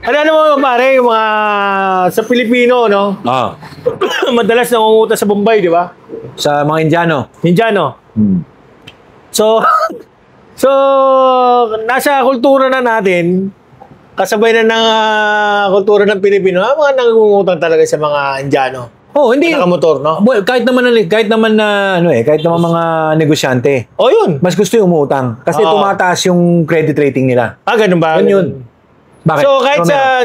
Ano mo pare, yung mga sa Pilipino, no? Madalas nangungutang sa Bombay, di ba? Sa mga Indiano. So, so nasa kultura na natin, kasabay na ng kultura ng Pilipino, mga nangungutang talaga sa mga Indiano. Hindi. Nakamotor, no? Well, kahit naman mga negosyante. Yun. Mas gusto yung umutang kasi tumataas yung credit rating nila. Ganun ba? Yun. Bakit? So, kahit sa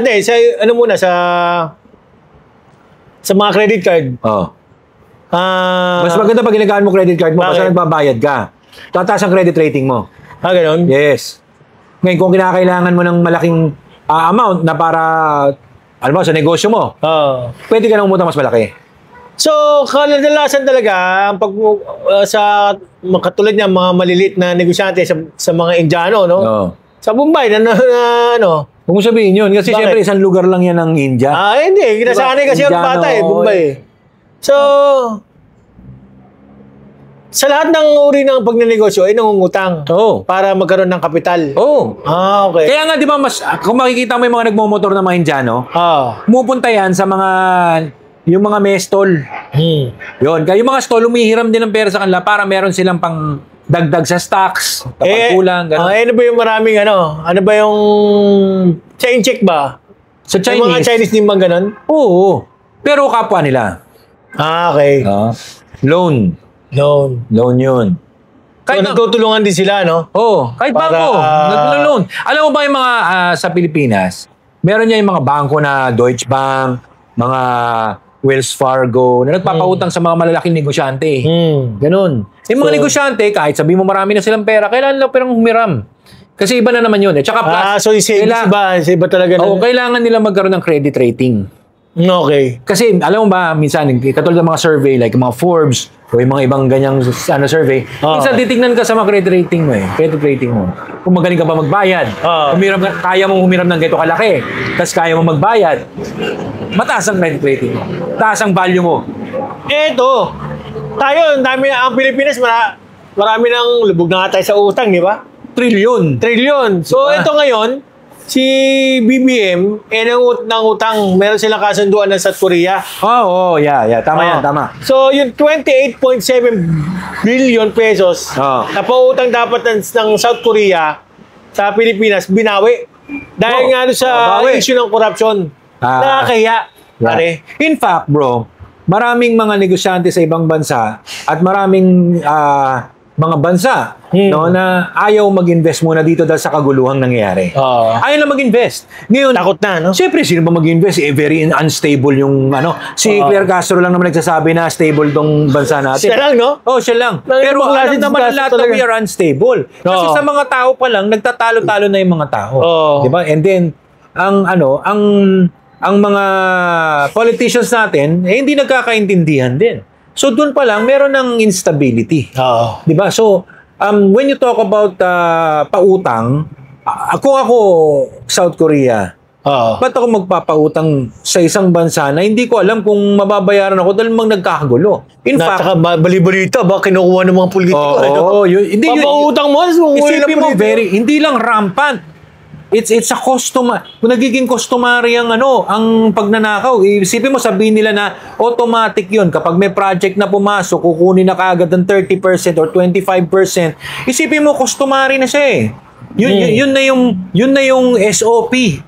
mga credit card. Mas maganda pag ginagamit mo credit card mo kasi nagbabayad ka. Tataas ang credit rating mo. Ganun? Yes. Ngayon, kung kinakailangan mo ng malaking amount na para, sa negosyo mo, pwede ka nang umutang mas malaki. So, kadalasan talaga, pag sa katulad niya, mga maliliit na negosyante sa mga Indiano, no? Sa Bombay, Kung sabihin yun, kasi siyempre isang lugar lang yan ng India. Hindi. Kinasanay kasi yung bata Bombay. So, sa lahat ng uri ng pagnenegosyo ay nangungutang para magkaroon ng kapital. Okay. Kaya nga, di ba, kung makikita mo yung mga nagmomotor na mga Indiano, pumupunta yan sa yung mga may stall. Yun. Kaya yung mga stall, humihiram din ng pera sa kanila para meron silang pang dagdag sa stocks, kapag kulang, gano'n. Ano ba yung maraming Ano ba yung chain check ba? Sa Chinese? Yung mga Chinese din bang gano'n? Oo. Pero kapwa nila. Okay. Loan yun. Kahit nagtutulungan din sila, no? Kahit bangko. Nag-loan. Alam mo ba yung mga sa Pilipinas, meron niya yung mga bangko na Deutsche Bank, mga Wells Fargo, na nagpapautang sa mga malalaking negosyante. Ganun. Yung mga negosyante, kahit sabi mo marami na silang pera, kailangan lang perang humiram. Kasi iba na naman yun. Tsaka plus, so yung savings iba talaga na. Kailangan nila magkaroon ng credit rating. Okay. Kasi, alam mo ba, minsan, katulad ng mga survey, like mga Forbes, o yung mga ibang ganyang survey, minsan titignan ka sa mga credit rating mo credit rating mo. Kung magaling ka ba magbayad, kaya mong humiram ng ganito kalaki, tapos kaya mong magbayad, mataas ang credit rating mo. Taas ang value mo. Ang Pilipinas, marami nang lubog na nga tayo sa utang, di ba? Trilyon. So, ito ngayon, si BBM, nangutang, meron silang kasunduan ng South Korea. Yeah. Tama yan, tama. So, yung 28.7 billion pesos na pautang dapat ng South Korea sa Pilipinas, binawi. Dahil nga sa issue ng corruption. Nakakahiya. In fact, bro, maraming mga negosyante sa ibang bansa at maraming mga bansa na ayaw mag-invest muna dito dahil sa kaguluhang nangyayari. Ayaw na mag-invest. Ngayon, takot na, no? Siyempre, sino ba mag-invest? Very unstable yung Si Claire Castro lang naman nagsasabi na stable tong bansa natin. Siya lang, no? Siya lang. Pero alam naman lahat na we are unstable. Kasi sa mga tao pa lang, nagtatalo-talo na yung mga tao. Diba? And then, ang mga politicians natin, hindi nagkakaintindihan din. So, doon pa lang, meron ng instability. Diba? So, when you talk about pautang, kung ako, South Korea, ba't ako magpapautang sa isang bansa na hindi ko alam kung mababayaran ako dahil nagkakagulo? In fact, bali-balita ba kinukuha ng mga politiko? Papautang mo, isipin mo, hindi lang rampant. It's a customer. Kung nagiging customary ang pagnanakaw, isipin mo, sabihin nila na automatic yun. Kapag may project na pumasok, kukunin na kaagad ng 30% or 25%. Isipin mo, customary na siya Yun na yung SOP.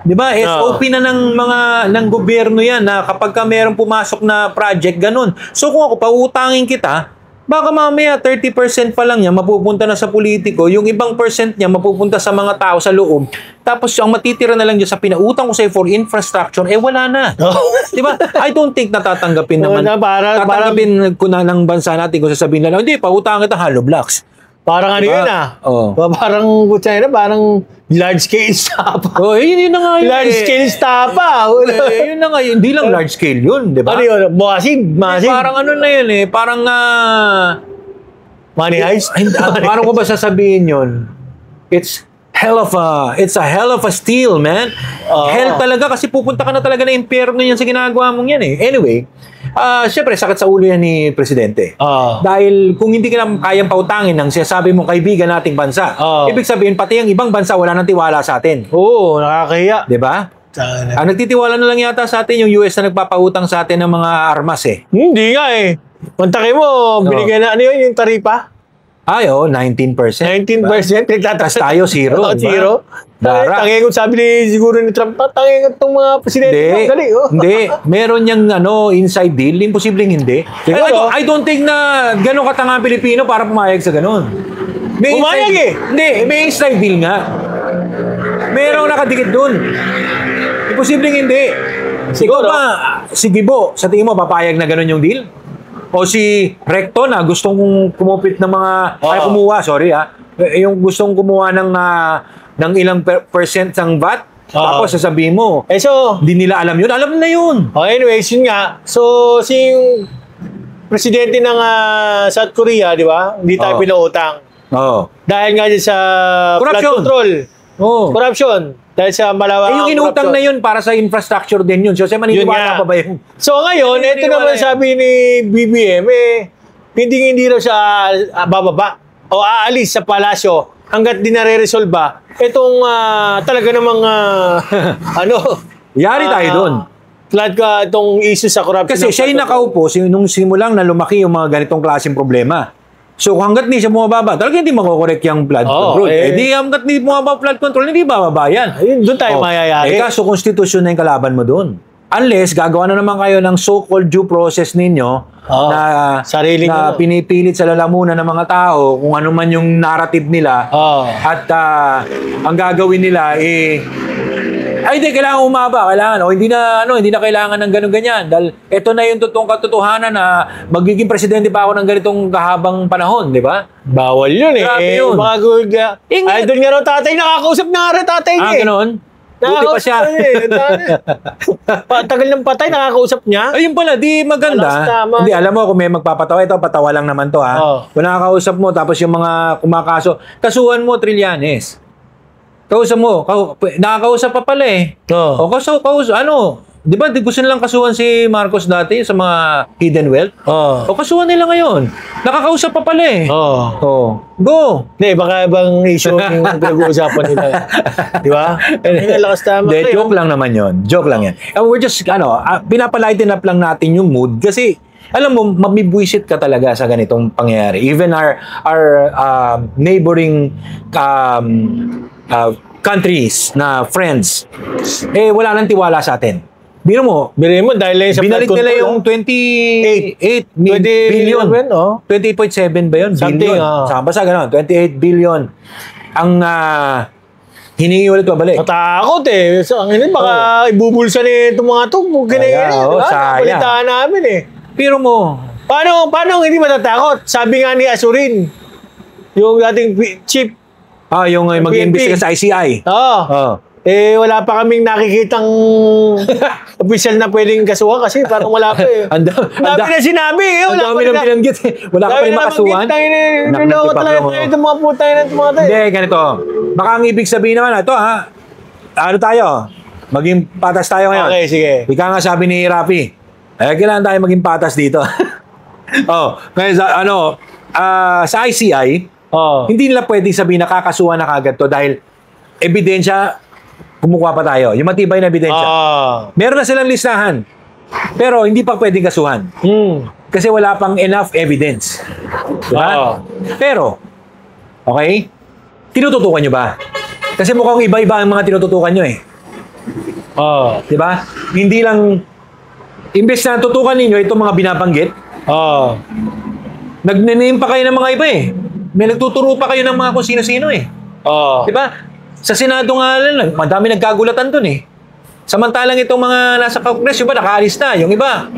'Di ba? SOP na ng gobyerno 'yan na kapag ka mayroong pumasok na project ganun. So kung ako pautangin kita, baka mamaya 30% pa lang niya mapupunta na sa politiko, yung ibang percent niya mapupunta sa mga tao sa loob. Tapos ang matitira na lang diyan sa pinautang ko sa for infrastructure, wala na. 'Di ba? I don't think natatanggapin naman. Tatanggapin ko na ng bansa natin kung sasabihin nila, hindi, pautang kita hollow blocks. Parang yun parang parang large scale stapa. Yun na nga yun. Large scale stapa. Yun na nga yun. Hindi lang large scale yun, di ba? Ano yun? Massive. Parang na yun parang money heist? Parang ko ba sasabihin yun? It's a hell of a steal, man. Hell talaga kasi pupunta ka na talaga na impyerno yan sa ginagawa mong yan Anyway, Siyempre, sakit sa ulo yan ni Presidente. Oo. Dahil kung hindi ka na kayang pautangin ng sinasabi mong kaibigan nating bansa, ibig sabihin, pati ang ibang bansa wala nang tiwala sa atin. Oo, nakakahiya. Di ba? Ang nagtitiwala na lang yata sa atin yung US na nagpapautang sa atin ng mga armas eh. Hindi nga eh. Pantaki mo, binigyan na, ano yun, yung taripa? Ay, 19%. 19%, Tapos tayo, zero. Oo, diba? zero. Dara. Tangingon, sabi ni siguro ni Trump, tangingon itong mga presidente. Hindi, Dali, oh. hindi. Meron niyang inside deal. Imposibleng hindi. I don't think na gano'ng katanga ang Pilipino para pumayag sa gano'n. Pumayag eh. Hindi, may inside deal nga. Merong nakadikit dun. Imposibleng hindi. Siguro. Ikaw ba, si Gibo, sa tingin mo, papayag na gano'n yung deal? O si Recto na gustong kumupit ng mga... Ay, kumuha, sorry yung gustong kumuha ng ilang percent ng VAT, tapos sasabihin mo, So, hindi nila alam yun. Alam na yun. anyways, yun nga. So, si presidente ng South Korea, di ba? Hindi tayo pinautang. Oo. Dahil nga dyan sa flood Corruption. control. Oo. Corruption. Dahil sa malawak yung inutang na yun para sa infrastructure din yun. So, maniniwala pa ba yun? So ngayon, ito naman sabi ni BBM, hindi raw siya bababa o aalis sa palasyo hanggat di nare-resolba itong talaga namang Yari tayo dun. Flood itong issue sa corruption. Kasi siya yung nakaupo nung simulang na lumaki yung mga ganitong klaseng problema. So, hanggat di siya bumababa, talaga hindi makokorek yung flood control. Di hanggat di bumababa flood control, hindi bababa yan. Ayun, doon tayo mayayari. Kaso, konstitusyon na yung kalaban mo doon. Unless, gagawa na naman kayo ng so-called due process ninyo na pinipilit sa lalamunan ng mga tao kung ano man yung narrative nila. At ang gagawin nila ay, hindi, kailangan umaba, hindi na kailangan ng ganun-ganyan. Dahil ito na yung totoong katotohanan na magiging presidente pa ako ng ganitong kahabang panahon, di ba? Bawal yun eh. Grabe yun. Mga doon nga raw tatay, nakakausap na nga rin tatay niya. Ganoon? Buti pa siya. Tagal ng patay, nakakausap niya. Ayun pala, di maganda. Hindi, alam mo, kung may magpapatawa, ito, patawa lang naman to, Kung nakakausap mo, tapos yung mga kumakaso, kasuhan mo, Trillanes. Kausap mo, nakakausap pa pala eh. O di ba, gusto nilang kasuhan si Marcos dati sa mga hidden wealth? O kasuhan nila ngayon. Nakakausap pa pala eh. Go! Hindi, baka ibang issue yung pinag-uusapan nila. Di ba? Lakas tama. Hindi, joke lang naman yon. Joke lang yan. And we're just, pinapalighten up lang natin yung mood kasi alam mo, mamibwisit ka talaga sa ganitong pangyayari. Even our neighboring countries na friends, wala nang tiwala sa atin. Biro mo dahil lang sa binalik nila yung 28 billion. 28.7 ba yun? Something. Basta gano'n, 28 billion. Ang hiningi ulit pabalik. Matakot eh. So, ang baka ibubulsa ni itong mga ito. Sayang. Balitaan namin eh. Pero mo, paano hindi matatakot? Sabi nga ni Asurin, yung dating chief. Yung mag-iimbestiga sa ICI. Wala pa kaming nakikitang official na pwedeng kasuhan kasi parang wala pa eh. Ang dami na sinabi eh. Ang dami nang binanggit eh. Wala ka pa rin makasuhan. Naloko talaga tayo itong mga putay na itong mga tayo. Hindi, ganito. Baka ang ibig sabihin naman, ito ano tayo? Maging patas tayo ngayon. Okay, sige. Ika nga sabi ni Rafi, kailangan tayo maging patas dito. Ngayon, sa ICI, hindi nila pwedeng sabihin na kakasuhan na kagad to dahil ebidensya, kumukuha pa tayo. Yung matibay na ebidensya. Meron na silang listahan. Pero hindi pa pwedeng kasuhan. Kasi wala pang enough evidence. Diba? Pero, okay? Tinututukan nyo ba? Kasi mukhang iba-iba ang mga tinututukan nyo eh. Diba? Hindi lang, imbes na tutukan ninyo itong mga binabanggit, nag-name pa kayo ng mga iba eh. May nagtuturo pa kayo ng mga kung sino-sino eh. Diba? Sa Senado nga lang, madami nagkagulatan dun eh. Samantalang itong mga nasa Congress, yung iba nakaalis na, yung iba.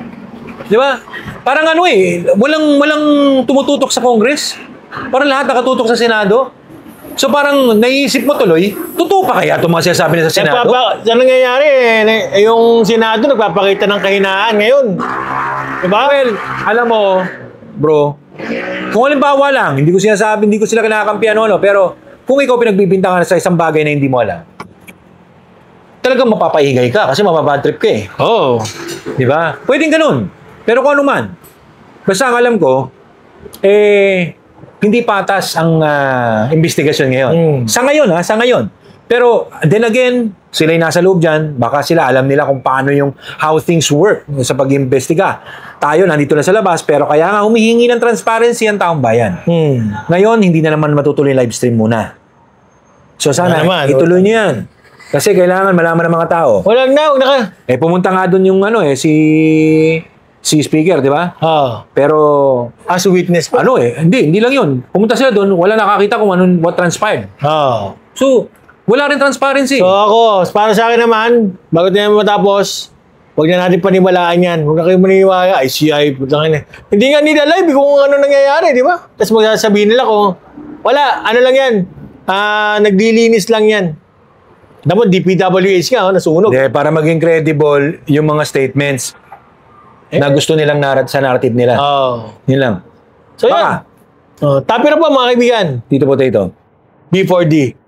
Diba? Parang walang tumututok sa Congress. Parang lahat nakatutok sa Senado. So parang naiisip mo tuloy, totoo pa kaya itong mga sinasabi nila sa Senado? Yan nangyayari yung Senado nagpapakita ng kahinaan ngayon. Diba? Well, alam mo, bro, kung halimbawa lang, hindi ko sila kinakampihan pero kung ikaw pinagbibintangan sa isang bagay na hindi mo alam, talagang mapapaigay ka kasi mababad trip ka eh. Oo. Di ba? Pwedeng ganun. Pero kung ano man, basta ang alam ko, hindi patas ang investigasyon ngayon. Sa ngayon. Pero then again, sila yung nasa loob dyan, baka sila alam nila kung paano how things work sa pag-imbestiga. Tayo, nandito na sa labas, pero kaya nga humihingi ng transparency ang taong bayan. Ngayon, hindi na naman matutuloy live stream muna. So sana, ituloy niyo yan. Kasi kailangan malaman ng mga tao. Walang na. Pumunta nga doon yung si speaker, di ba? Pero as a witness pa. Hindi lang yun. Pumunta sila doon, wala nakakita kung what transpired. So, wala rin transparency. So ako, para sa akin naman, bago tayo matapos, huwag na natin paniwalaan yan. Huwag na kayo maniwala, ICI, putang ina. Hindi nga nila live kung ano nangyayari, di ba? Tapos magsasabihin nila kung, wala, ano lang yan, naglilinis lang yan. Dapat DPWH nga, nasunog. Para maging credible yung mga statements na gusto nilang sa narrative nila. Yun lang. So yan. Tapi na po mga kaibigan. Tito Potato. B4D.